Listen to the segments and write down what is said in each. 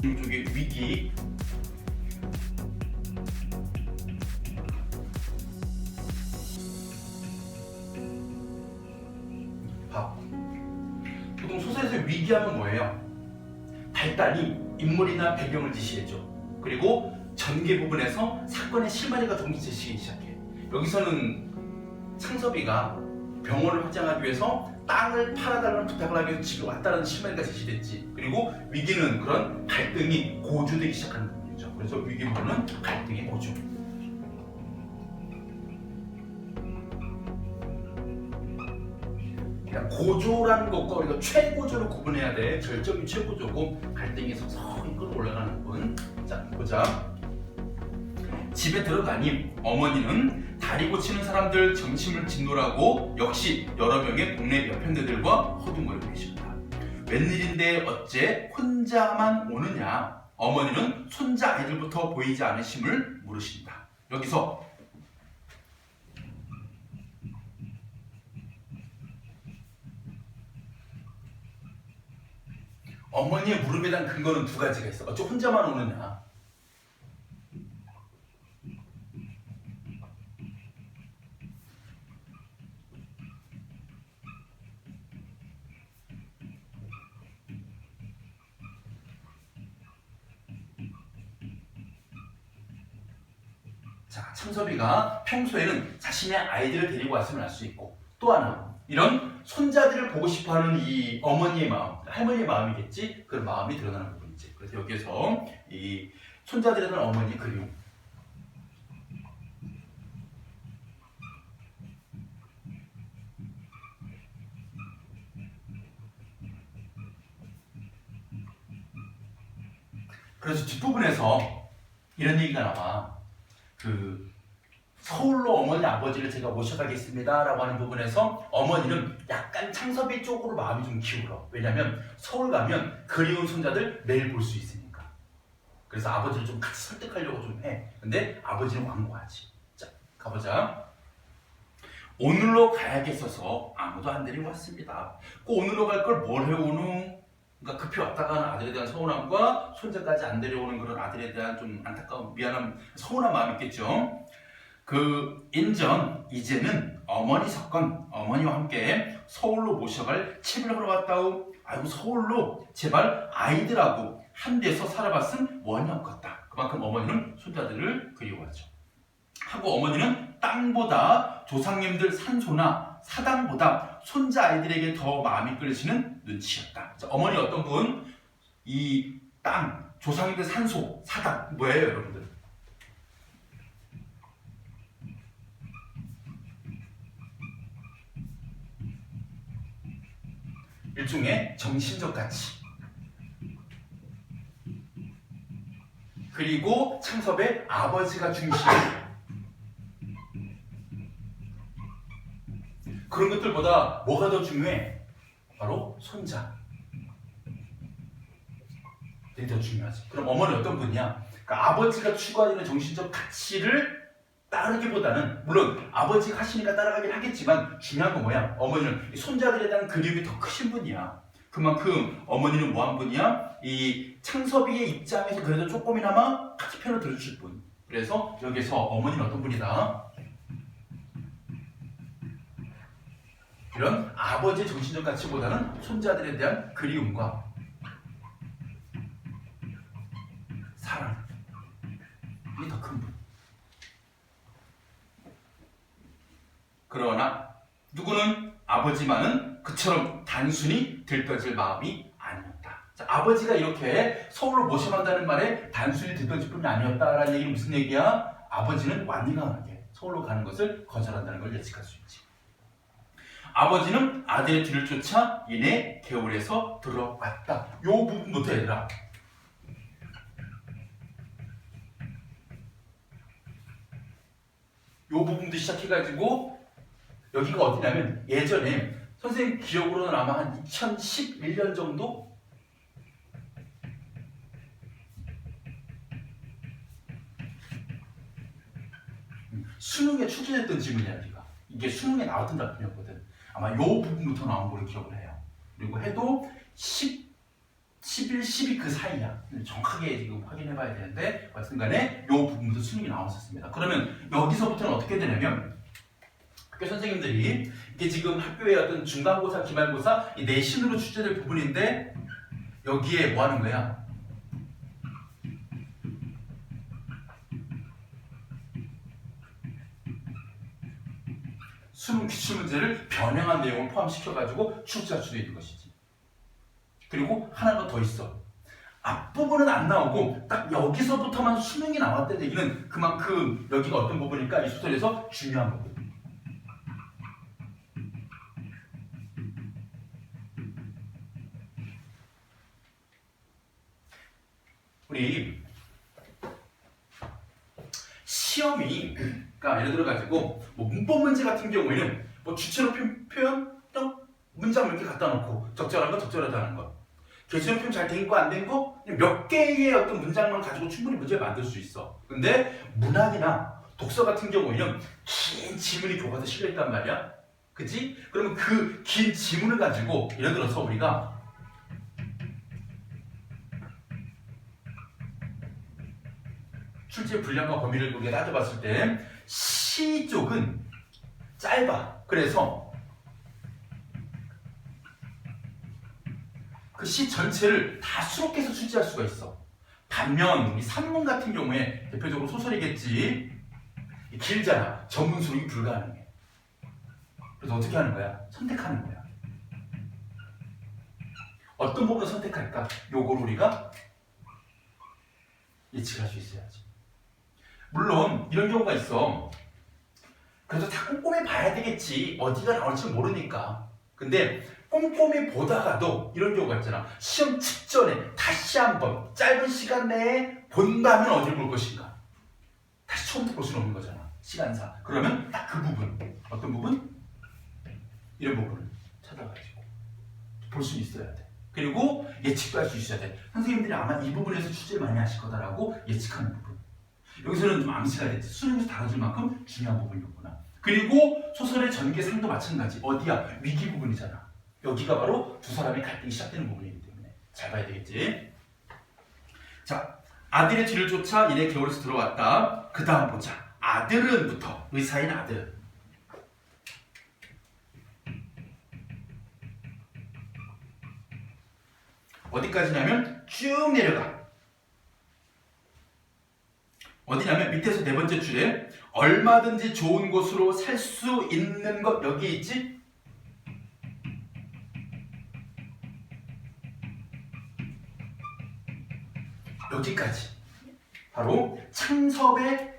이쪽에 위기, 밥. 보통 소설에서 위기하면 뭐예요? 발단이 인물이나 배경을 지시해줘. 그리고 전개 부분에서 사건의 실마리가 조금씩 제시하기 시작해. 여기서는 창섭이가 병원을 확장하기 위해서 땅을 팔아달라는 부탁을 하기 위해서 집에 왔다는 실마리가 제시됐지. 그리고 위기는 그런 갈등이 고조되기 시작하는 부분이죠. 그래서 위기 부분은 갈등의 고조. 고조라는 것과 우리가 최고조를 구분해야 돼. 절정이 최고조고 갈등이 서서히 끌어올라가는 부분. 자, 보자. 집에 들어가니 어머니는 다리 고치는 사람들 점심을 짓노라고 역시 여러 명의 동네 여편네들과 허둥거리고 계십니다. 웬일인데 어째 혼자만 오느냐? 어머니는 손자 아이들부터 보이지 않으심을 물으신다. 여기서 어머니의 물음에 대한 근거는 두 가지가 있어. 어째 혼자만 오느냐? 자, 창섭이가 평소에는 자신의 아이들을 데리고 왔으면 알 수 있고, 또 하나 이런 손자들을 보고 싶어하는 이 어머니의 마음, 할머니의 마음이겠지. 그런 마음이 드러나는 부분이지. 그래서 여기에서 이 손자들에 대한 어머니의 그리움. 그래서 뒷부분에서 이런 얘기가 나와. 서울로 어머니 아버지를 제가 모셔가겠습니다 라고 하는 부분에서 어머니는 약간 창섭이 쪽으로 마음이 좀 기울어. 왜냐면 서울 가면 그리운 손자들 매일 볼 수 있으니까. 그래서 아버지를 좀 같이 설득하려고 좀 해. 근데 아버지는 완고하지. 자, 가보자. 오늘로 가야겠어서 아무도 안 데리고 왔습니다. 그 오늘로 갈 걸 뭘 해오는? 그러니까 급히 왔다 가는 아들에 대한 서운함과 손자까지 안 데려오는 그런 아들에 대한 좀 안타까운, 미안함, 서운한 마음이 있겠죠. 이제는 어머니 석건 어머니와 함께 서울로 모셔갈 집을 하러 왔다우. 아이고 서울로 제발 아이들하고 한 데서 살아봤음 원이 없겠다. 그만큼 어머니는 손자들을 그리워하죠. 하고 어머니는 땅보다 조상님들 산소나 사당보다 손자 아이들에게 더 마음이 끌리시는 눈치였다. 자, 어머니 어떤 분? 이 땅, 조상님들 산소, 사당 뭐예요 여러분들? 일종의 정신적 가치. 그리고 창섭의 아버지가 중심이에요. 그런 것들보다 뭐가 더 중요해? 바로 손자. 이게 더 중요하지. 그럼 어머니 어떤 분이야? 그러니까 아버지가 추구하는 정신적 가치를 따르기보다는, 물론 아버지가 하시니까 따라가긴 하겠지만 중요한 건 뭐야? 어머니는 이 손자들에 대한 그리움이 더 크신 분이야. 그만큼 어머니는 뭐한 분이야? 이 창섭이의 입장에서 그래도 조금이나마 같이 편을 들어주실 분. 그래서 여기서 어머니는 어떤 분이다? 이런 아버지의 정신적 가치보다는 손자들에 대한 그리움과 사랑이 더 큰 분. 그러나 누구는 아버지만은 그처럼 단순히 들떠질 마음이 아니었다. 자, 아버지가 이렇게 서울로 모셔간다는 말에 단순히 들떠질 뿐이 아니었다라는 얘기는 무슨 얘기야? 아버지는 완강하게 서울로 가는 것을 거절한다는 걸 예측할 수 있지. 아버지는 아들의 뒤를 쫓아 이내 개울에서 들어왔다. 요 부분부터 얘들아. 요 부분도 시작해가지고 여기가 어디냐면 예전에 선생님 기억으로는 아마 한 2011년 정도? 수능에 출제됐던 질문이야. 이게 수능에 나왔던 작품이었거든. 아마 요 부분부터 나온 걸로 기억을 해요. 그리고 해도 11, 12 그 사이야. 정확하게 지금 확인해 봐야 되는데 어쨌든 간에 이 부분부터 수능이 나왔었습니다. 그러면 여기서부터는 어떻게 되냐면 학교 선생님들이 이게 지금 학교의 어떤 중간고사, 기말고사 이 내신으로 출제될 부분인데 여기에 뭐 하는 거야? 수능 기출문제를 변형한 내용을 포함시켜가지고 출제할 수도 있는 것이지. 그리고 하나가 더 있어. 앞부분은 안 나오고 딱 여기서부터만 수능이 나왔다는 얘기는 그만큼 여기가 어떤 부분일까? 이 소설에서 중요한 부분. 우리 시험이 그러니까 예를 들어 가지고 뭐 문법 문제 같은 경우에는 뭐 주체로 표현 문장 몇 개 갖다 놓고 적절한 거 적절하지 않은 거 개수형 표현 잘 된 거 안 된 거 몇 개의 어떤 문장만 가지고 충분히 문제를 만들 수 있어. 근데 문학이나 독서 같은 경우에는 긴 지문이 교과서에 실려 있단 말이야. 그치? 그러면 그 긴 지문을 가지고 예를 들어서 우리가 출제 분량과 범위를 우리가 따져봤을 때 시 쪽은 짧아. 그래서 그 시 전체를 다 수록해서 출제할 수가 있어. 반면 우리 산문 같은 경우에 대표적으로 소설이겠지. 길잖아. 전문 수록이 불가능해. 그래서 어떻게 하는 거야? 선택하는 거야. 어떤 부분을 선택할까? 요걸 우리가 예측할 수 있어야지. 물론 이런 경우가 있어. 그래서 다 꼼꼼히 봐야 되겠지. 어디가 나올지 모르니까. 근데 꼼꼼히 보다가도 이런 경우가 있잖아. 시험 직전에 다시 한번 짧은 시간 내에 본다면 어디를 볼 것인가? 다시 처음부터 볼 수는 없는 거잖아. 시간상. 그러면 딱 그 부분. 어떤 부분? 이런 부분을 찾아가지고 볼 수 있어야 돼. 그리고 예측도 할 수 있어야 돼. 선생님들이 아마 이 부분에서 출제를 많이 하실 거다라고 예측하는 부분. 여기서는 좀 암시가 됐지. 수능에서 다뤄질 만큼 중요한 부분이었구나. 그리고 소설의 전개상도 마찬가지. 어디야? 위기 부분이잖아. 여기가 바로 두 사람의 갈등이 시작되는 부분이기 때문에 잘 봐야 되겠지. 자, 아들의 뒤를 쫓아 이내 겨울에서 들어왔다. 그 다음 보자. 아들은부터 의사인 아들은 어디까지냐면 쭉 내려가. 어디냐면 밑에서 네 번째 줄에 얼마든지 좋은 곳으로 살 수 있는 것 여기 있지? 여기까지 바로 창섭의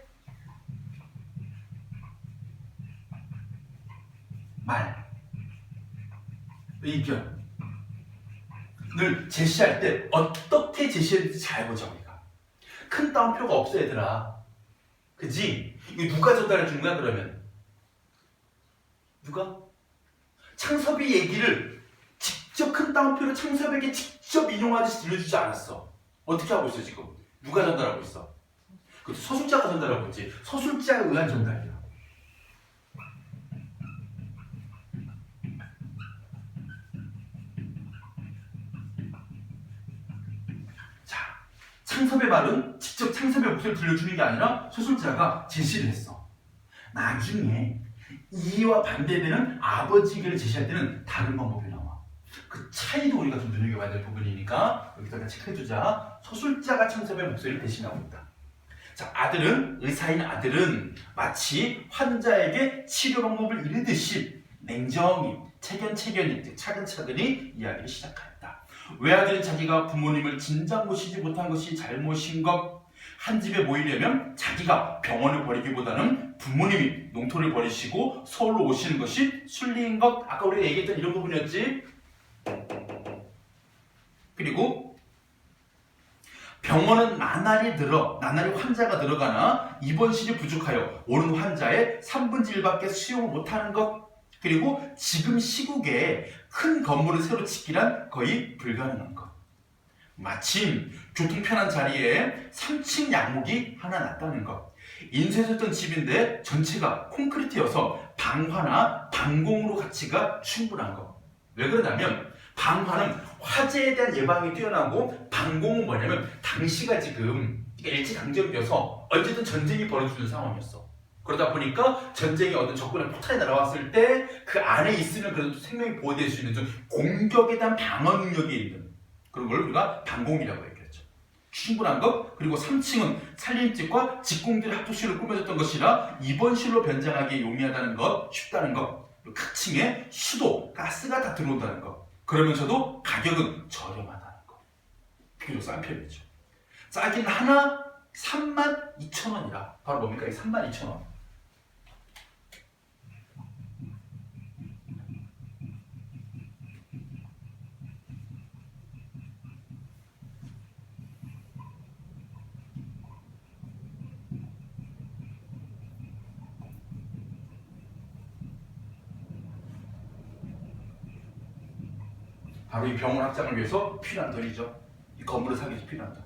말, 의견을 제시할 때 어떻게 제시했는지 잘 보자. 우리가 큰 따옴표가 없어 얘들아. 그지? 이거 누가 전달해 준 거야 그러면? 누가? 창섭이 얘기를 직접 큰 따옴표로 창섭에게 직접 인용하듯이 들려주지 않았어. 어떻게 하고 있어 지금? 누가 전달하고 있어? 그 서술자가 전달하고 있지. 서술자에 의한 전달이야. 자, 창섭의 말은 직접 창섭의 목소리를 들려주는 게 아니라 서술자가 제시를 했어. 나중에 이와 반대되는 아버지 의견을 제시할 때는 다른 방법이 나와. 그 차이도 우리가 좀 눈여겨봐야 될 부분이니까 여기다가 체크해주자. 서술자가 창섭의 목소리를 대신하고 있다. 자, 아들은, 의사인 아들은 마치 환자에게 치료 방법을 이르듯이 냉정히 차근차근히 즉 차근차근히 이야기를 시작하였다. 외아들은 자기가 부모님을 진작 모시지 못한 것이 잘못인 것, 한 집에 모이려면 자기가 병원을 버리기보다는 부모님이 농토를 버리시고 서울로 오시는 것이 순리인 것. 아까 우리가 얘기했던 이런 부분이었지. 그리고 병원은 나날이 환자가 늘어가나 입원실이 부족하여 오는 환자의 3분의 1밖에 수용을 못하는 것. 그리고 지금 시국에 큰 건물을 새로 짓기란 거의 불가능한 것. 마침 교통 편한 자리에 3층 양목이 하나 났다는 것. 인쇄했던 집인데 전체가 콘크리트여서 방화나 방공으로 가치가 충분한 것. 왜 그러냐면 방화는 화재에 대한 예방이 뛰어나고 방공은 뭐냐면 당시가 지금 일제강점기여서 언제든 전쟁이 벌어지는 상황이었어. 그러다 보니까 전쟁에 어떤 적군의 포탄이 날아왔을 때 그 안에 있으면 그래도 생명이 보호될 수 있는 좀 공격에 대한 방어 능력이 있는 그런 걸 우리가 방공이라고 얘기했죠. 충분한 것, 그리고 3층은 살림집과 직공들의 합숙실을 꾸며줬던 것이라 입원실로 변장하기 용이하다는 것, 쉽다는 것, 각층에 수도, 가스가 다 들어온다는 것, 그러면서도 가격은 저렴하다는 것. 비교적 싼 편이죠. 싸긴 하나 32,000원이라. 바로 뭡니까? 이 32,000원. 바로 이 병원 확장을 위해서 필요한 돈이죠. 이 건물을 사기 위해서 필요한 돈.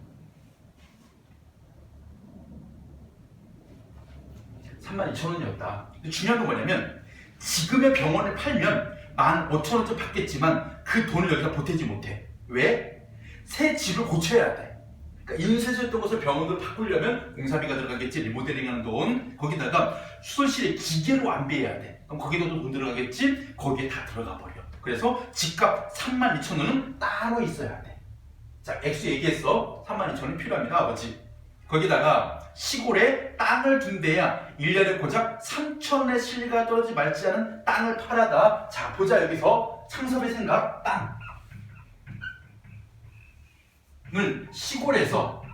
32,000원이었다. 중요한 건 뭐냐면 지금의 병원을 팔면 15,000원쯤 받겠지만 그 돈을 여기다 보태지 못해. 왜? 새 집을 고쳐야 돼. 그러니까 인쇄소였던 것을 병원으로 바꾸려면 공사비가 들어가겠지, 리모델링하는 돈, 거기다가 수술실에 기계를 완비해야 돼. 그럼 거기도 돈 들어가겠지, 거기에 다 들어가 버려. 그래서 집값 32,000원은 따로 있어야 돼. 자, 액수 얘기했어. 32,000원이 필요합니다, 아버지. 거기다가 시골에 땅을 둔 데야 1년에 고작 3,000원의 실가 떨어지지 말지 않은 땅을 팔아다. 자, 보자. 여기서 창섭의 생각, 땅을 시골에서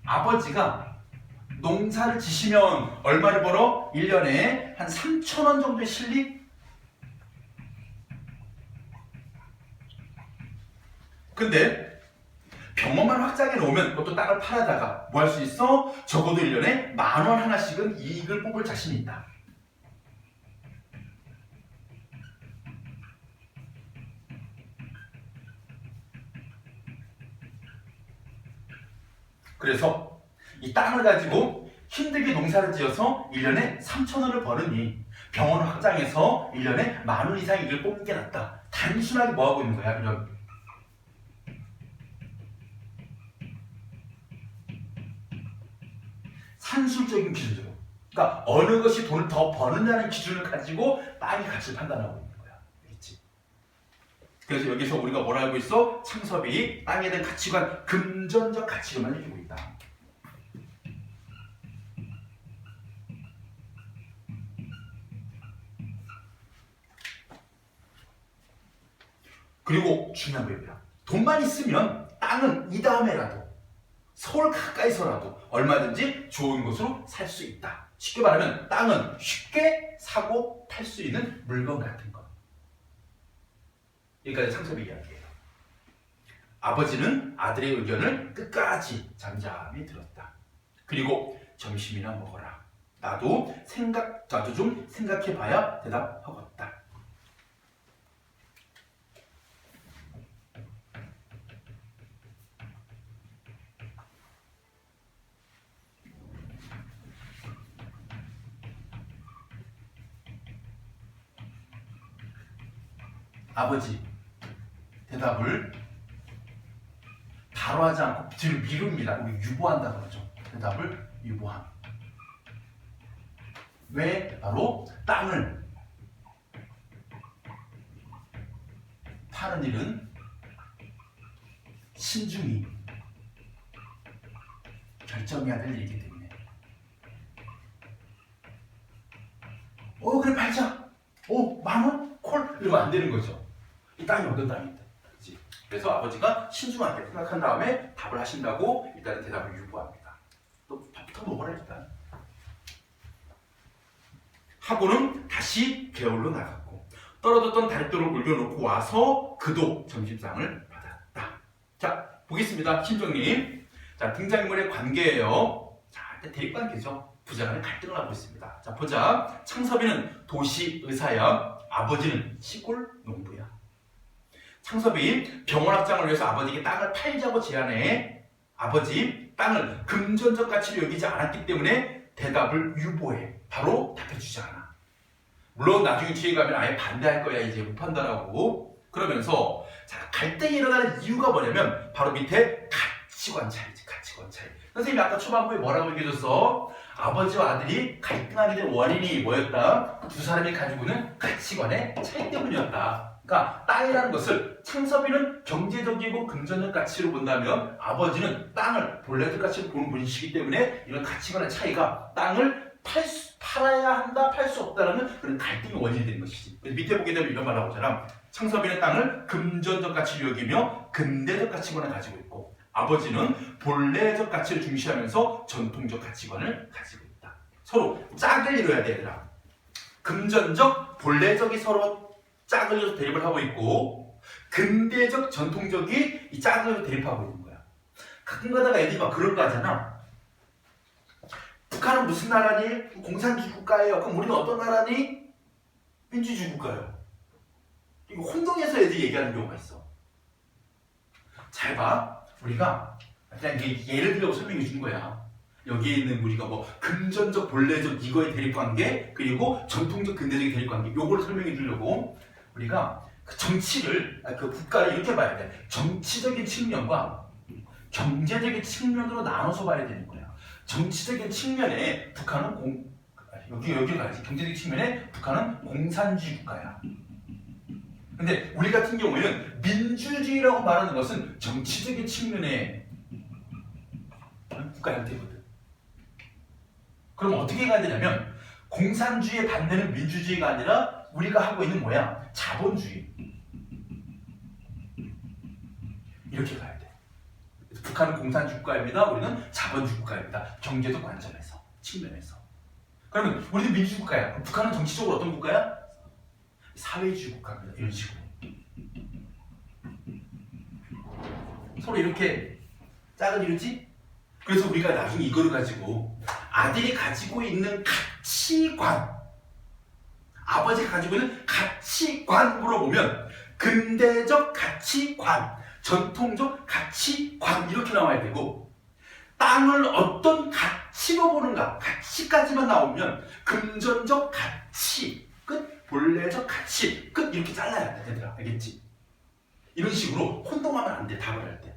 아버지가 농사를 지시면 얼마를 벌어? 1년에 한 3,000원 정도의 실리? 근데 병원만 확장해 놓으면 그것도 땅을 팔아다가 뭐 할 수 있어? 적어도 1년에 10,000원 하나씩은 이익을 뽑을 자신이 있다. 그래서 이 땅을 가지고 힘들게 농사를 지어서 1년에 3,000원을 버느니 병원 확장해서 1년에 10,000원 이상 이익을 뽑는 게 낫다. 단순하게 뭐 하고 있는 거야? 이런 산술적인 기준으로. 그러니까 어느 것이 돈을 더 버느냐는 기준을 가지고 땅의 가치를 판단하고 있는 거야. 알겠지? 그래서 여기서 우리가 뭘 알고 있어? 창섭이 땅에 대한 가치관, 금전적 가치로만 얘기하고 있다. 그리고 중요한 거입니다. 돈만 있으면 땅은 이 다음에라도 서울 가까이서라도 얼마든지 좋은 곳으로 살 수 있다. 쉽게 말하면 땅은 쉽게 사고 팔 수 있는 물건 같은 것. 여기까지 창섭의 이야기예요. 아버지는 아들의 의견을 끝까지 잠잠히 들었다. 그리고 점심이나 먹어라. 나도 좀 생각해봐야 대답하겠다. 아버지 대답을 바로 하지 않고 뒤로 미룹니다. 우리 유보한다 그러죠. 대답을 유보함. 왜? 바로 땅을 파는 일은 신중히 결정해야 될 일이기 때문에. 그래 팔자. 10,000원? 콜? 이러면 안 되는 거죠. 이 땅이 어떤 땅인데. 그치? 그래서 아버지가 신중하게 생각한 다음에 답을 하신다고 일단은 대답을 유보합니다. 너 밥부터 먹어라 일단. 하고는 다시 개울로 나갔고 떨어졌던 다리돌을 올려놓고 와서 그도 점심상을 받았다. 자, 보겠습니다. 신정님. 자, 등장인물의 관계예요. 자, 일단 대립관계죠. 부자 간의 갈등을 하고 있습니다. 자, 보자. 창섭이는 도시 의사야. 아버지는 시골 농부야. 창섭이 병원 확장을 위해서 아버지에게 땅을 팔자고 제안해. 아버지 땅을 금전적 가치로 여기지 않았기 때문에 대답을 유보해. 바로 답해주지 않아. 물론 나중에 뒤에 가면 아예 반대할 거야. 이제 못 판다라고. 그러면서 자, 갈등이 일어나는 이유가 뭐냐면 바로 밑에 가치관 차이지. 가치관 차이. 선생님이 아까 초반부에 뭐라고 얘기해줬어? 아버지와 아들이 갈등하게 된 원인이 뭐였다? 두 사람이 가지고 있는 가치관의 차이 때문이었다. 그러니까 땅이라는 것을 창섭이는 경제적이고 금전적 가치로 본다면 아버지는 땅을 본래적 가치로 보는 분이시기 때문에 이런 가치관의 차이가 땅을 팔아야 한다, 팔 수 없다라는 그런 갈등의 원인이 되는 것이지. 밑에 보게 되면 이런 말을 하잖아. 창섭이는 땅을 금전적 가치로 여기며 근대적 가치관을 가지고 있고 아버지는 본래적 가치를 중시하면서 전통적 가치관을 가지고 있다. 서로 짝을 이뤄야 돼, 얘들아. 금전적, 본래적이 서로 짝을 이뤄서 대립을 하고 있고 근대적, 전통적이 이 짝을 이뤄서 대립하고 있는 거야. 가끔 가다가 애들이 막 그런 거 하잖아. 북한은 무슨 나라니? 공산주의 국가예요. 그럼 우리는 어떤 나라니? 민주주의 국가예요. 이거 혼동해서 애들이 얘기하는 경우가 있어. 잘 봐. 우리가 그냥 예를 들어 설명해 주는 거야. 여기에 있는 우리가 뭐 금전적, 본래적 이거의 대립관계 그리고 전통적, 근대적인 대립관계 요거를 설명해 주려고 우리가 그 정치를, 그 국가를 이렇게 봐야 돼. 정치적인 측면과 경제적인 측면으로 나눠서 봐야 되는 거야. 정치적인 측면에 북한은 여기 가야지. 경제적인 측면에 북한은 공산주의 국가야. 근데 우리 같은 경우에는 민주주의라고 말하는 것은 정치적인 측면의 국가 형태거든. 그럼 어떻게 가야 되냐면 공산주의의 반대는 민주주의가 아니라 우리가 하고 있는 뭐야? 자본주의. 이렇게 가야 돼. 북한은 공산주의 국가입니다. 우리는 자본주의 국가입니다. 경제적 관점에서, 측면에서. 그러면 우리는 민주주의 국가야. 그럼 북한은 정치적으로 어떤 국가야? 사회주의 국가입니다. 이런 식으로. 서로 이렇게 짝을 이루지? 그래서 우리가 나중에 이거를 가지고 아들이 가지고 있는 가치관, 아버지가 가지고 있는 가치관 물어보면 근대적 가치관, 전통적 가치관 이렇게 나와야 되고 땅을 어떤 가치로 보는가, 가치까지만 나오면 금전적 가치 끝, 본래적 가치 끝 이렇게 잘라야 돼, 얘들아. 알겠지? 이런 식으로 혼동하면 안 돼, 답을 할 때.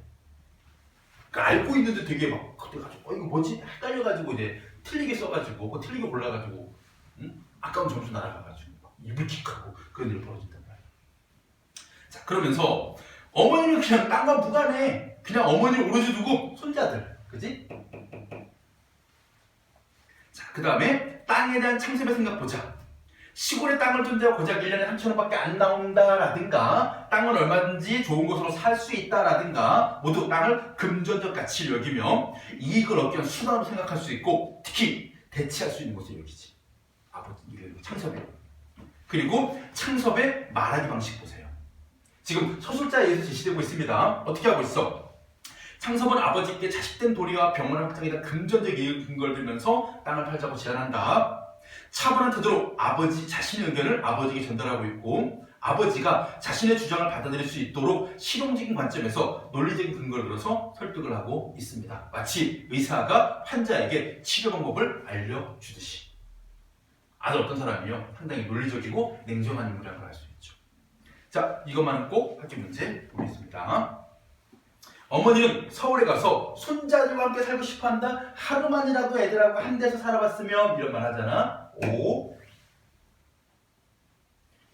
그러니까 알고 있는데 되게 막 그래가지고 이거 뭐지? 헷갈려가지고 이제 틀리게 써가지고 그 틀리게 골라가지고 아까운 점수 날아가가지고 막 이불킥하고 그런 일이 벌어진단 말이야. 자, 그러면서 어머니는 그냥 땅과 무관해. 그냥 어머니를 오로지 두고 손자들, 그지? 자, 그 다음에 땅에 대한 창섭의 생각 보자. 시골에 땅을 둔 데가 고작 1년에 3,000원밖에 안 나온다라든가 땅은 얼마든지 좋은 곳으로 살 수 있다라든가 모두 땅을 금전적 가치를 여기며 이익을 얻기 위한 수단으로 생각할 수 있고 특히 대체할 수 있는 것을 여기지. 아버지, 창섭의. 그리고 창섭의 말하기 방식 보세요. 지금 서술자에 의해서 제시되고 있습니다. 어떻게 하고 있어? 창섭은 아버지께 자식된 도리와 병원을 확장해다 금전적 이익을 근거를 들면서 땅을 팔자고 제안한다. 차분한 태도로 아버지 자신의 의견을 아버지에게 전달하고 있고 아버지가 자신의 주장을 받아들일 수 있도록 실용적인 관점에서 논리적인 근거를 들어서 설득을 하고 있습니다. 마치 의사가 환자에게 치료 방법을 알려주듯이. 아주 어떤 사람이요? 상당히 논리적이고 냉정한 인물이라는 걸 알 수 있죠. 자, 이것만은 꼭 학교 문제 보겠습니다. 어머니는 서울에 가서 손자들과 함께 살고 싶어한다. 하루만이라도 애들하고 한 데서 살아봤으면 이런 말 하잖아. 5.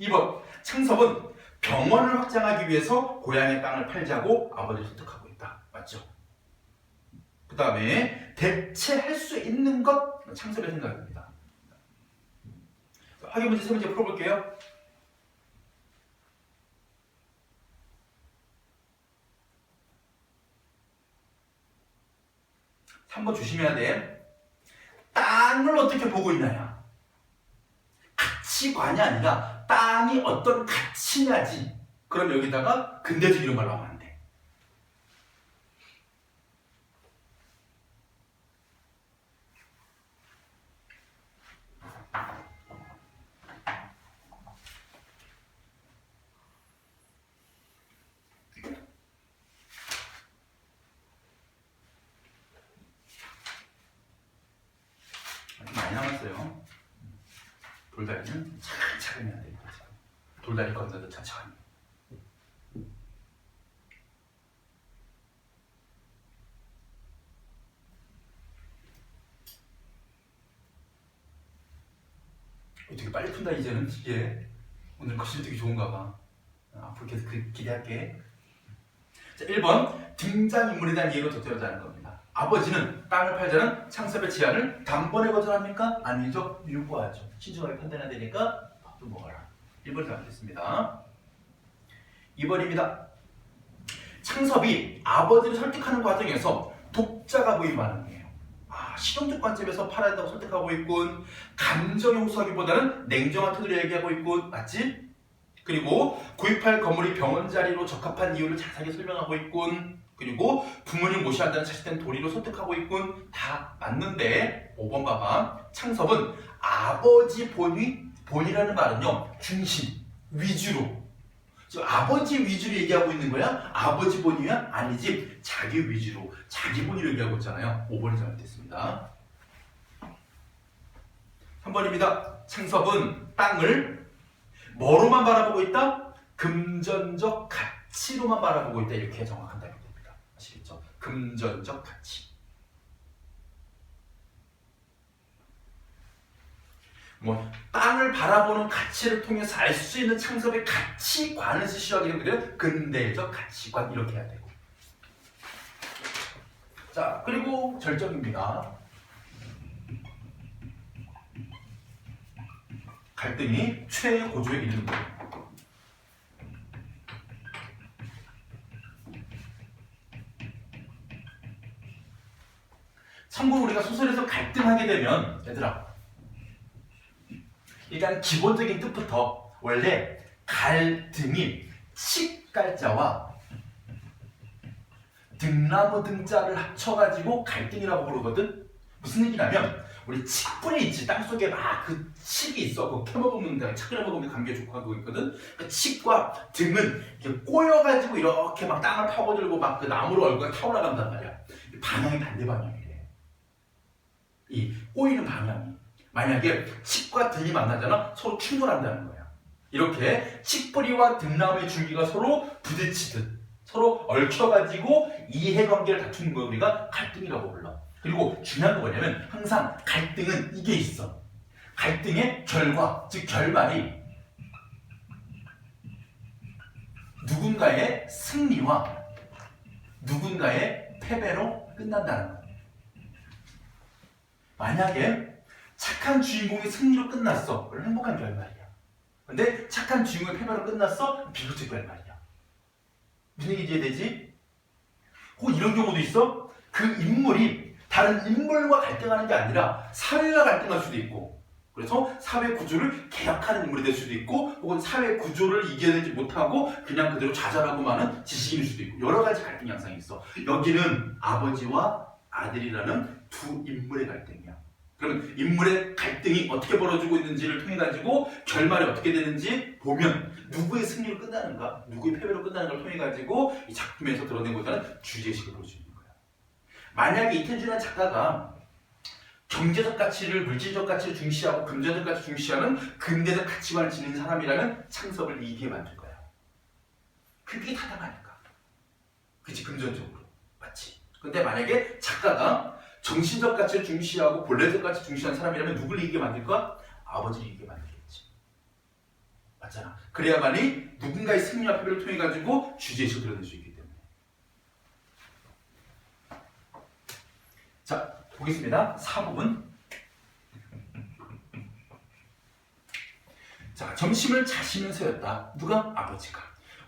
2번 창섭은 병원을 확장하기 위해서 고향의 땅을 팔자고 아버지를 설득하고 있다. 맞죠? 그 다음에 대체할 수 있는 것 창섭의 생각입니다. 학교 문제 세 문제 풀어볼게요. 3번 조심해야 돼. 땅을 어떻게 보고 있느냐. 가치관이 아니라 땅이 어떤 가치냐지. 그럼 여기다가 근대적 이런 말로 하면 안 돼. 많이 남았어요. 돌다리는 차근차근 해야 돼요. 돌다리 건너도 차근차근. 되게 빨리 푼다 이제는. 이게 오늘 글씨 되게 좋은가 봐. 앞으로 계속 기대할게. 자, 1번 등장인물에 대한 이해가 적절하다는 겁니다. 아버지는 땅을 팔자는 창섭의 제안을 단번에 거절합니까? 아니죠. 유보하죠. 신중하게 판단해야 되니까 밥도 먹어라. 1번이 답겠습니다. 2번입니다. 창섭이 아버지를 설득하는 과정에서 독자가 보인 반응이에요. 실용적 관점에서 팔아야 한다고 설득하고 있군. 감정에 호소하기보다는 냉정한 태도로 얘기하고 있군. 맞지? 그리고 구입할 건물이 병원 자리로 적합한 이유를 자세하게 설명하고 있군. 그리고 부모님 모셔야 한다는 자식된 도리로 설득하고 있군. 다 맞는데 5번 봐봐. 창섭은 아버지 본이라는 말은요, 중심, 위주로, 지금 아버지 위주로 얘기하고 있는 거야? 아버지 본이야? 아니지, 자기 위주로, 자기 본위로 얘기하고 있잖아요. 5번이 잘못됐습니다. 3번입니다. 창섭은 땅을 뭐로만 바라보고 있다? 금전적 가치로만 바라보고 있다. 이렇게 정확한 답이 됩니다. 아시겠죠? 금전적 가치. 땅을 바라보는 가치를 통해서 알 수 있는 창섭의 가치관을 시시하게 되면 근대적 가치관 이렇게 해야 되고. 자, 그리고 절정입니다. 갈등이 최고조에 이르는 거예요. 참고로 우리가 소설에서 갈등하게 되면 얘들아, 일단 기본적인 뜻부터 원래 갈등이 칡갈자와 등나무 등자를 합쳐가지고 갈등이라고 부르거든. 무슨 얘기냐면 우리 칡뿌리 있지, 땅속에 막 그 칡이 있어. 그거 캐먹으면 착을 해먹으면 감기에 좋고 하고 있거든. 그 칡과 등은 이렇게 꼬여가지고 이렇게 막 땅을 파고들고 막 그 나무로 얼굴에 타올라간단 말이야. 방향이 반대 방향이래. 이 꼬이는 방향이. 만약에 칡과 등이 만나잖아, 서로 충돌한다는 거야. 이렇게 칡뿌리와 등나무의 줄기가 서로 부딪히듯 서로 얽혀가지고 이해관계를 다투는 걸 우리가 갈등이라고 불러. 그리고 중요한 건 뭐냐면 항상 갈등은 이게 있어. 갈등의 결과, 즉 결말이 누군가의 승리와 누군가의 패배로 끝난다는 거야. 만약에 착한 주인공이 승리로 끝났어. 그럼 행복한 결말이야. 근데 착한 주인공이 패배로 끝났어? 비극적 결말이야. 무슨 얘기인지 이해되지? 혹은 이런 경우도 있어. 그 인물이 다른 인물과 갈등하는 게 아니라 사회와 갈등할 수도 있고, 그래서 사회 구조를 개혁하는 인물이 될 수도 있고, 혹은 사회 구조를 이겨내지 못하고 그냥 그대로 좌절하고 마는 지식인일 수도 있고, 여러 가지 갈등 양상이 있어. 여기는 아버지와 아들이라는 두 인물의 갈등이야. 그러면 인물의 갈등이 어떻게 벌어지고 있는지를 통해 가지고 결말이 어떻게 되는지 보면 누구의 승리로 끝나는가, 누구의 패배로 끝나는 걸 통해 가지고 이 작품에서 드러내고자 주제의식을 볼 수 있는 거야. 만약에 이태준이라는 작가가 경제적 가치를, 물질적 가치를 중시하고 금전적 가치를 중시하는 근대적 가치관을 지닌 사람이라면 창섭을 이기게 만들 거야. 그게 타당하니까. 그치, 금전적으로. 맞지? 근데 만약에 작가가 정신적 가치를 중시하고 본래적 가치를 중시하는 사람이라면 누굴 이기게 만들까? 아버지를 이기게 만들겠지. 맞잖아. 그래야만이 누군가의 승리와 패배를 통해 가지고 주제의식을 드러낼 수 있기 때문에. 자, 보겠습니다. 4부분. 자, 점심을 자시면서였다. 누가? 아버지가.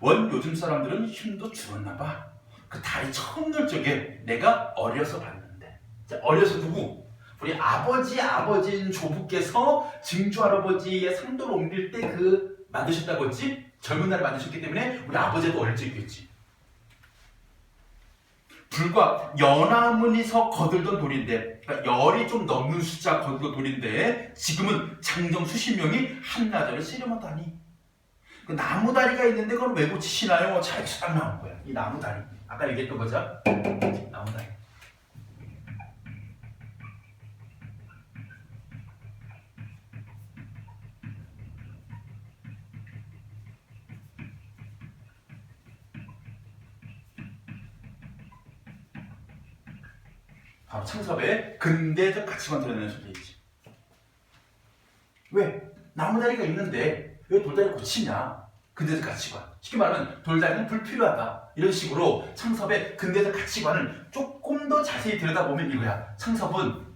요즘 사람들은 힘도 줄었나 봐. 그 다리 처음 놀 적에 내가 어려서 봤는데. 자, 어려서 누구? 우리 아버지인 조부께서 증조 할아버지의 상도를 옮길 때 그 만드셨다고 했지? 젊은 날에 만드셨기 때문에 우리 아버지도 어릴 적 있겠지. 불과 연화문이서 거들던 돌인데, 그러니까 열이 좀 넘는 숫자 거들던 돌인데 지금은 장정 수십 명이 한나절을 씨름하다니. 그 나무다리가 있는데 그걸 왜 고치시나요? 잘 나온 거야. 이 나무다리. 아까 얘기했던 거죠? 나무다리. 창섭의 근대적 가치관 드러내는 소리이지. 왜? 나무다리가 있는데 왜 돌다리 고치냐? 근대적 가치관. 쉽게 말하면 돌다리는 불필요하다. 이런 식으로 창섭의 근대적 가치관을 조금 더 자세히 들여다보면 이거야. 창섭은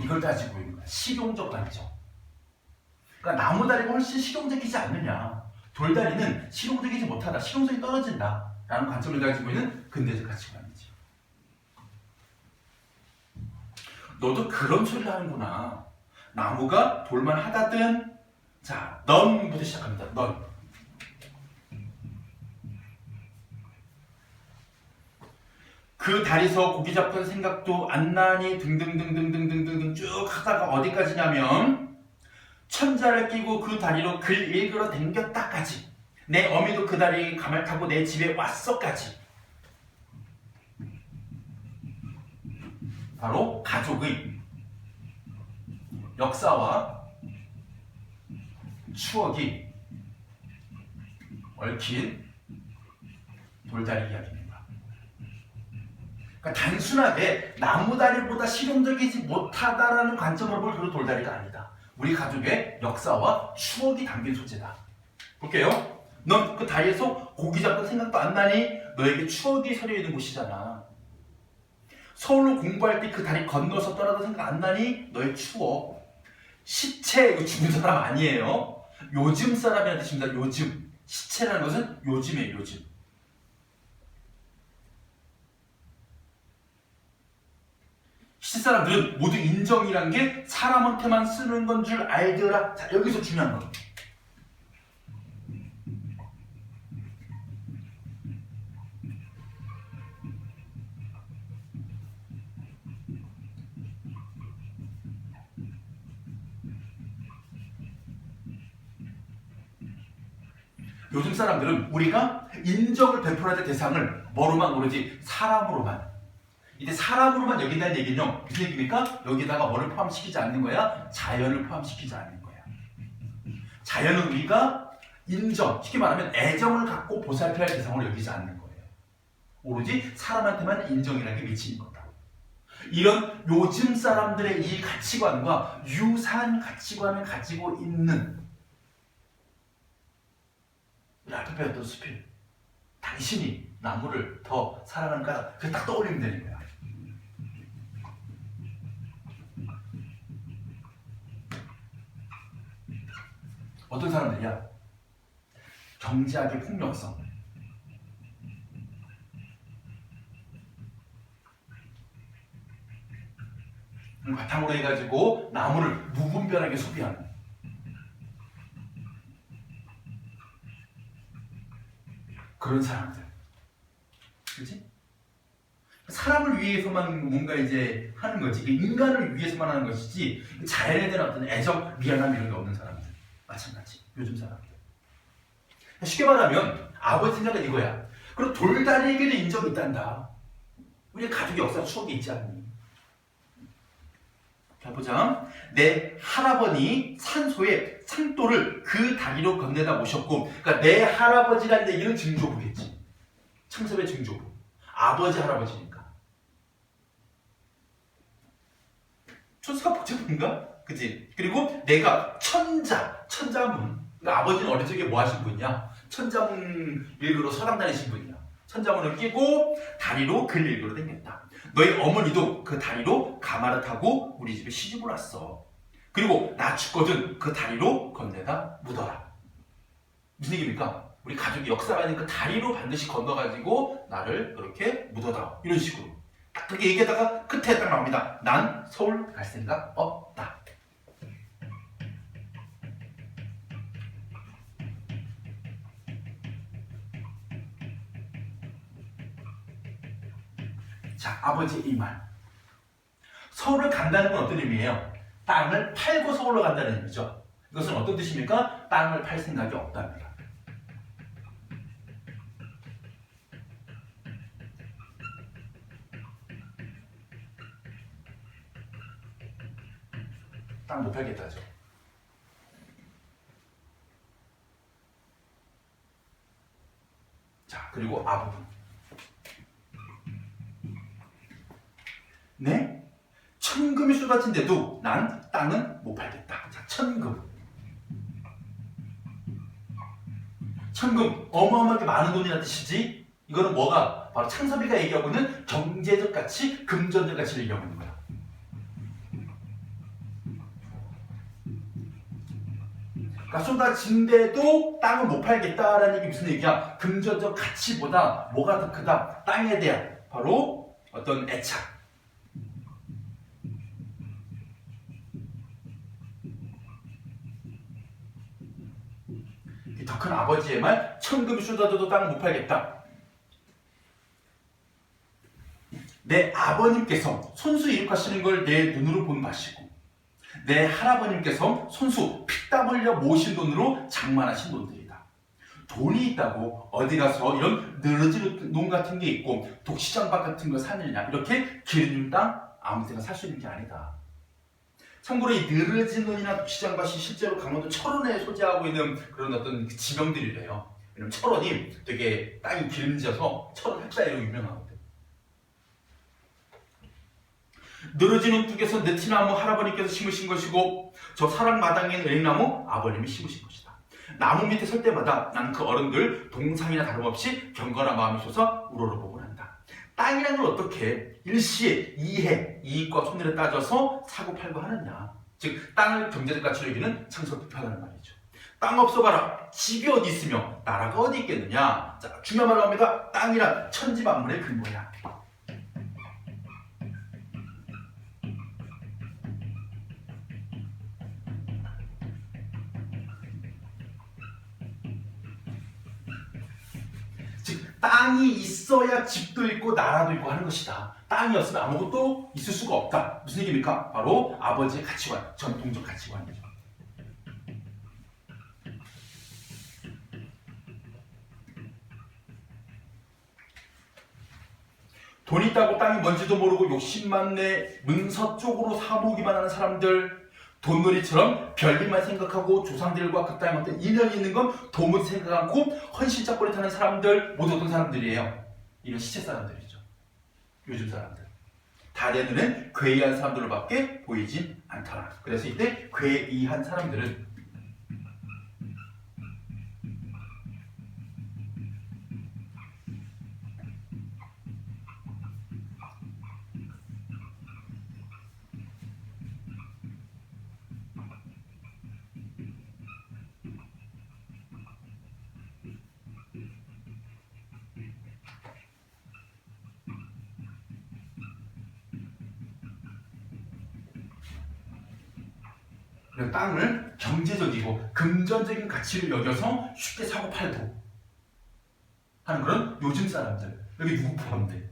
이걸 따지고 있는 거야. 실용적 관점. 그러니까 나무다리가 훨씬 실용적이지 않느냐. 돌다리는 실용적이지 못하다. 실용성이 떨어진다. 라는 관점을 가지고 있는 근대적 가치관이지. 너도 그런 소리를 하는구나. 나무가 돌만 하다든. 자, 넌부터 시작합니다. 넌. 그 다리서 고기 잡던 생각도 안 나니 등등등등등등등 쭉 하다가 어디까지냐면 천자를 끼고 그 다리로 글 읽으러 댕겼다까지. 내 어미도 그 다리 가말 타고 내 집에 왔어까지. 바로 가족의 역사와 추억이 얽힌 돌다리 이야기입니다. 그러니까 단순하게 나무다리보다 실용적이지 못하다라는 관점으로 볼 그런 돌다리가 아니다. 우리 가족의 역사와 추억이 담긴 소재다. 볼게요. 넌 그 다리에서 고기 잡던 생각도 안 나니? 너에게 추억이 서려 있는 곳이잖아. 서울로 공부할 때 그 다리 건너서 떠나던 생각 안 나니? 너의 추억. 시체, 이거 죽은 사람 아니에요. 요즘 사람이라는 뜻입니다. 요즘. 시체라는 것은 요즘이에요. 요즘. 시체 사람들은 모두 인정이란 게 사람한테만 쓰는 건 줄 알더라. 자, 여기서 중요한 거. 요즘 사람들은 우리가 인정을 베풀어야 될 대상을 뭐로만 오로지 사람으로만. 이제 사람으로만 여긴다는 얘기는요. 무슨 얘기입니까? 여기다가 뭐를 포함시키지 않는 거야? 자연을 포함시키지 않는 거야. 자연은 우리가 인정, 쉽게 말하면 애정을 갖고 보살펴야 할 대상으로 여기지 않는 거예요. 오로지 사람한테만 인정이라는 게 미치는 거다. 이런 요즘 사람들의 이 가치관과 유사한 가치관을 가지고 있는 우리 앞에 배웠던 수필. 당신이 나무를 더 사랑하는가? 그게 딱 떠올리면 되는 거야. 어떤 사람들이야? 경제학의 폭력성. 바탕으로 해가지고 나무를 무분별하게 소비하는. 그런 사람들. 그렇지? 사람을 위해서만 뭔가 이제 하는 거지. 인간을 위해서만 하는 것이지 자연에 대한 어떤 애정, 미안함 이런 게 없는 사람들. 마찬가지. 요즘 사람들. 쉽게 말하면 아버지 생각은 이거야. 그럼 돌다리에게도 인정이 있단다. 우리 가족의 역사 추억이 있지 않니? 자, 보자. 내 할아버니 산소에 산돌을 그 다리로 건네다 모셨고, 그러니까 내 할아버지라는 얘기는 증조부겠지. 창섭의 증조부. 아버지 할아버지니까. 초수가 복잡한가? 그치? 그리고 내가 천자문. 그러니까 아버지는 어린 적에 뭐 하신 분이냐? 천자문 읽으러 서당 다니신 분이야. 천자문을 끼고 다리로 글 읽으러 다녔다. 너희 어머니도 그 다리로 가마를 타고 우리 집에 시집을 왔어. 그리고 나 죽거든 그 다리로 건네다 묻어라. 무슨 얘기입니까? 우리 가족이 역사가 있는 그 다리로 반드시 건너가지고 나를 그렇게 묻어다. 이런 식으로. 딱 그렇게 얘기하다가 끝에 딱 나옵니다. 난 서울 갈 생각 없다. 자, 아버지의 이 말. 서울을 간다는 건 어떤 의미예요? 땅을 팔고 서울로 간다는 의미죠. 이것은 어떤 뜻입니까? 땅을 팔 생각이 없답니다. 땅 못 팔겠다죠. 자, 그리고 앞부분. 네? 천금이 쏟아진데도 난 땅은 못 팔겠다. 자, 천금. 천금, 어마어마하게 많은 돈이라는 뜻이지. 이거는 뭐가? 바로 창섭이가 얘기하고 있는 경제적 가치, 금전적 가치를 얘기하고 있는 거야. 그러니까 쏟아진데도 땅을 못 팔겠다라는 얘기 무슨 얘기야? 금전적 가치보다 뭐가 더 크다? 땅에 대한 바로 어떤 애착. 더 큰 아버지의 말, 천금이 쏟아져도 땅을 못 팔겠다. 내 아버님께서 손수 이룩하시는 걸 내 눈으로 본 바시고 내 할아버님께서 손수 피땀 흘려 모으신 돈으로 장만하신 돈들이다. 돈이 있다고 어디 가서 이런 늘어진 농 같은 게 있고 독시장밭 같은 거 사느냐, 이렇게 기르는 땅 아무 데나 살 수 있는 게 아니다. 참고로 이 느르진 논이나 독시장밭이 실제로 강원도 철원에 소재하고 있는 그런 어떤 지명들이래요. 왜냐면 철원이 되게 땅이 기름져서 철원 흑자리로 유명하거든. 느르진 논 쪽에서 느티나무 할아버님께서 심으신 것이고 저 사랑마당에 있는 은행나무 아버님이 심으신 것이다. 나무 밑에 설 때마다 난 그 어른들 동상이나 다름없이 경건한 마음이 솟아 우러러보곤 한다. 땅이라는 걸 어떻게 일시에 이해, 이익과 손해를 따져서 사고 팔고 하느냐. 즉 땅을 경제적 가치로 여기는 창설투표하라는 말이죠. 땅 없어봐라. 집이 어디 있으며 나라가 어디 있겠느냐. 자, 중요한 말로 합니다. 땅이란 천지만물의 근본이야. 즉 땅이 있어야 집도 있고 나라도 있고 하는 것이다. 땅이 없으면 아무것도 있을 수가 없다. 무슨 얘기입니까? 바로 아버지의 가치관, 전통적 가치관이죠. 돈 있다고 땅이 뭔지도 모르고 욕심 많네 문서 쪽으로 사모으기만 하는 사람들, 돈놀이처럼 별일만 생각하고 조상들과 그 땅에 어떤 인연이 있는 건 도무지 생각 않고 헌신짝거리 타는 사람들 모두 어떤 사람들이에요? 이런 시체 사람들이죠. 요즘 사람들. 다 내 눈엔 괴이한 사람들로밖에 보이진 않더라. 그래서 이때 괴이한 사람들은 땅을 경제적이고 금전적인 가치를 여겨서 쉽게 사고 팔고 하는 그런 요즘 사람들. 여기 누구 포함돼?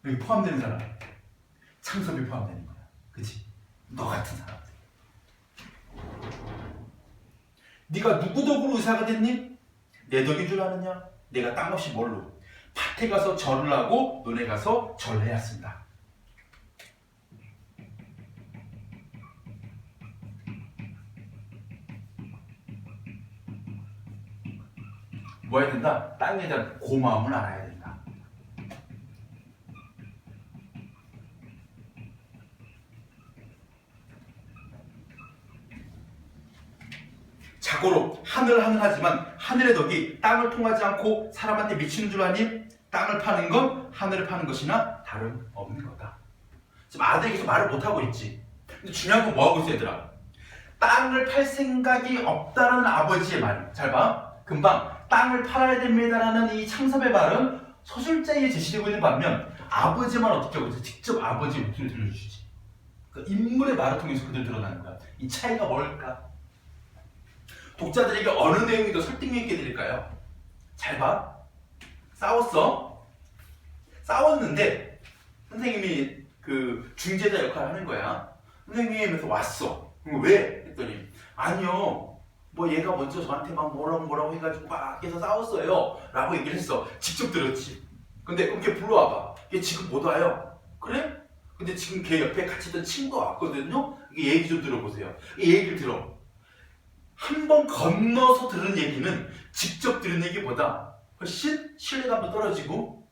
여기 포함되는 사람, 창섭이 포함되는 거야. 그치? 너 같은 사람들. 네가 누구 덕으로 의사가 됐니? 내 덕인 줄 아느냐? 내가 땅 없이 뭘로? 밭에 가서 절을 하고 논에 가서 절해야 쓴다. 뭐 해야 된다? 땅에 대한 고마움을 알아야 된다. 자고로 하늘하지만 하늘의 덕이 땅을 통하지 않고 사람한테 미치는 줄 아니? 땅을 파는 건 하늘을 파는 것이나 다름없는 거다. 지금 아들이 계속 말을 못하고 있지. 근데 중요한 건 뭐하고 있어 얘들아? 땅을 팔 생각이 없다는 아버지의 말. 잘 봐. 금방 땅을 팔아야 됩니다라는 이 창섭의 말은 서술자에 제시되고 있는 반면 아버지의 말 어떻게 하고 있어? 직접 아버지의 목소리를 들려주시지. 그 인물의 말을 통해서 그들 드러나는 거야. 이 차이가 뭘까? 독자들에게 어느 내용이 더 설득력 있게 들릴까요? 잘 봐. 싸웠어. 싸웠는데 선생님이 그 중재자 역할을 하는 거야. 선생님에서 왔어. 왜? 했더니 아니요. 뭐 얘가 먼저 저한테 막 뭐라고 해가지고 막 해서 싸웠어요 라고 얘기를 했어. 직접 들었지. 근데 그럼 걔 불러와봐. 걔 지금 못 와요. 그래? 근데 지금 걔 옆에 같이 있던 친구가 왔거든요. 이 얘기 좀 들어보세요. 이 얘기를 들어. 한 번 건너서 들은 얘기는 직접 들은 얘기보다 훨씬 신뢰감도 떨어지고,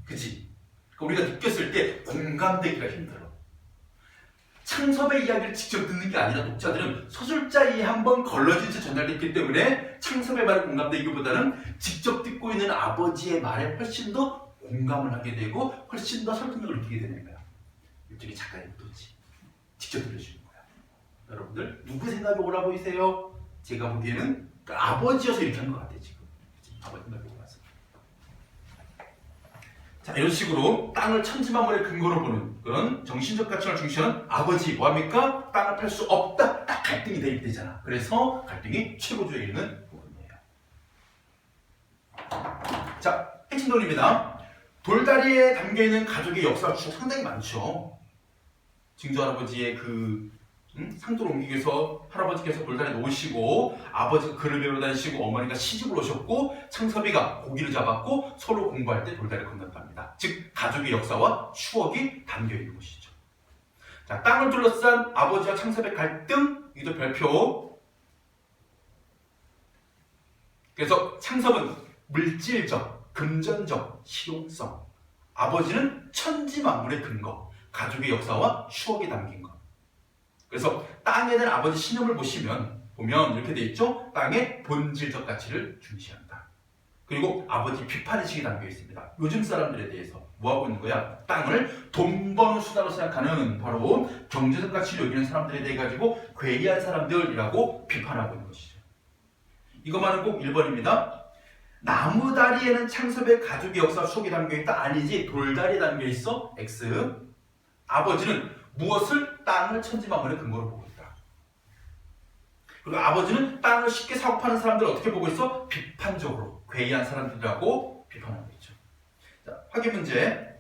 그치? 그러니까 우리가 느꼈을 때 공감되기가 힘들어. 창섭의 이야기를 직접 듣는 게 아니라 독자들은 서술자에 한번 걸러진 채 전달됐기 때문에 창섭의 말에 공감되기보다는 직접 듣고 있는 아버지의 말에 훨씬 더 공감을 하게 되고 훨씬 더 설득력을 느끼게 되는 거야. 이쪽이 작가의 의도지. 직접 들려주는 거야. 여러분들 누구 생각이 옳아 보이세요? 제가 보기에는 아버지여서 이렇게 한 것 같아 지금. 아버지 생각이 옳아서. 자, 이런 식으로 땅을 천지만물의 근거로 보는 그런 정신적 가치를 중시하는 아버지 뭐합니까? 땅을 팔 수 없다. 딱 갈등이 대입되잖아. 그래서 갈등이 최고조에 있는 부분이에요. 자, 핵심 논리입니다. 돌다리에 담겨있는 가족의 역사가 상당히 많죠. 증조할아버지의 상도를 옮기기 위해서 할아버지께서 돌다리에 놓으시고 아버지가 그를 배우러 다니시고 어머니가 시집을 오셨고 창섭이가 고기를 잡았고 서로 공부할 때 돌다리를 건넜답니다. 즉 가족의 역사와 추억이 담겨있는 곳이죠. 자, 땅을 둘러싼 아버지와 창섭의 갈등, 이도 별표. 그래서 창섭은 물질적, 금전적 실용성, 아버지는 천지만물의 근거, 가족의 역사와 추억이 담긴 것. 그래서 땅에 대한 아버지 신념을 보면 이렇게 돼 있죠. 땅의 본질적 가치를 중시한다. 그리고 아버지 비판의식이 담겨 있습니다. 요즘 사람들에 대해서 뭐하고 있는 거야? 땅을 돈 버는 수단으로 생각하는 바로 경제적 가치를 여기는 사람들에 대해 가지고 괴이한 사람들이라고 비판하고 있는 것이죠. 이것만은 꼭 1번입니다. 나무다리에는 창섭의 가족의 역사 추억이 담겨 있다. 아니지, 돌다리에 담겨 있어. X. 아버지는 무엇을? 땅을 천지만물의 근거로 보고 있다. 그리고 아버지는 땅을 쉽게 사고 파는 사람들을 어떻게 보고 있어? 비판적으로 괴이한 사람들이라고 비판하고 있죠. 자, 확인 문제.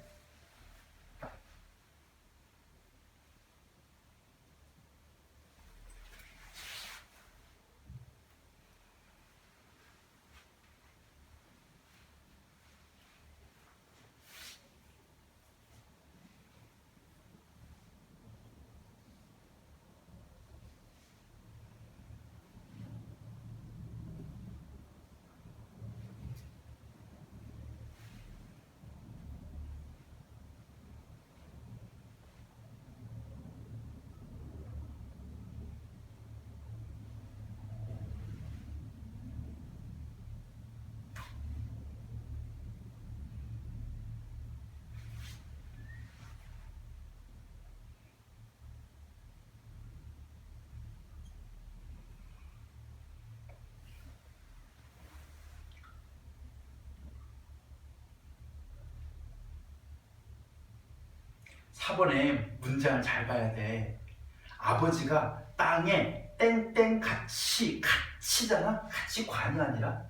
(4번에) 문장을 잘 봐야 돼. 아버지가 땅에 땡땡 가치잖아? 가치관이 아니라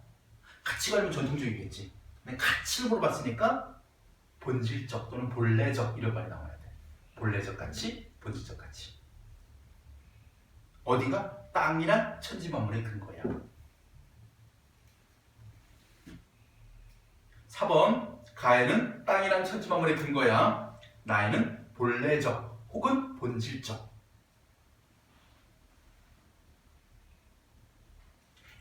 가치관이면 전통적이겠지. 근데 가치를 물어봤으니까 본질적 또는 본래적 이런 말이 나와야 돼. 본래적 가치, 본질적 가치. 어디가? 땅이란 천지만물의 근거야. 4번 가에는 땅이란 천지만물의 근거야. 나에는 본래적 혹은 본질적.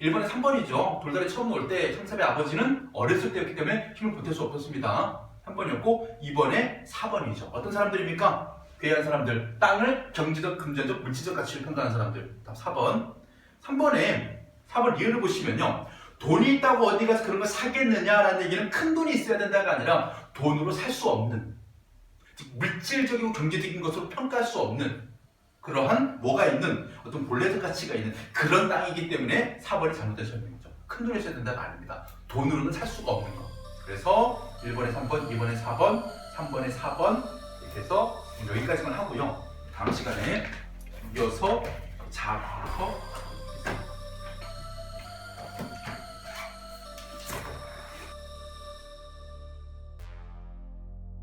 1번에 3번이죠. 돌다리 처음 놓을 때 창섭의 아버지는 어렸을 때였기 때문에 힘을 보탤 수 없었습니다. 3번이었고 2번에 4번이죠. 어떤 사람들입니까? 괴이한 사람들. 땅을 경제적, 금전적, 물질적 가치를 평가하는 사람들. 4번. 4번 리을을 보시면요. 돈이 있다고 어디 가서 그런 걸 사겠느냐라는 얘기는 큰 돈이 있어야 된다가 아니라 돈으로 살 수 없는, 즉 물질적이고 경제적인 것으로 평가할 수 없는 그러한 뭐가 있는 어떤 본래적 가치가 있는 그런 땅이기 때문에 4번이 잘못된 설명이죠. 큰 돈이 있어야 된다가 아닙니다. 돈으로는 살 수가 없는 것. 그래서 1번에 3번, 2번에 4번, 3번에 4번 이렇게 해서 여기까지만 하고요. 다음 시간에 이어서 자부터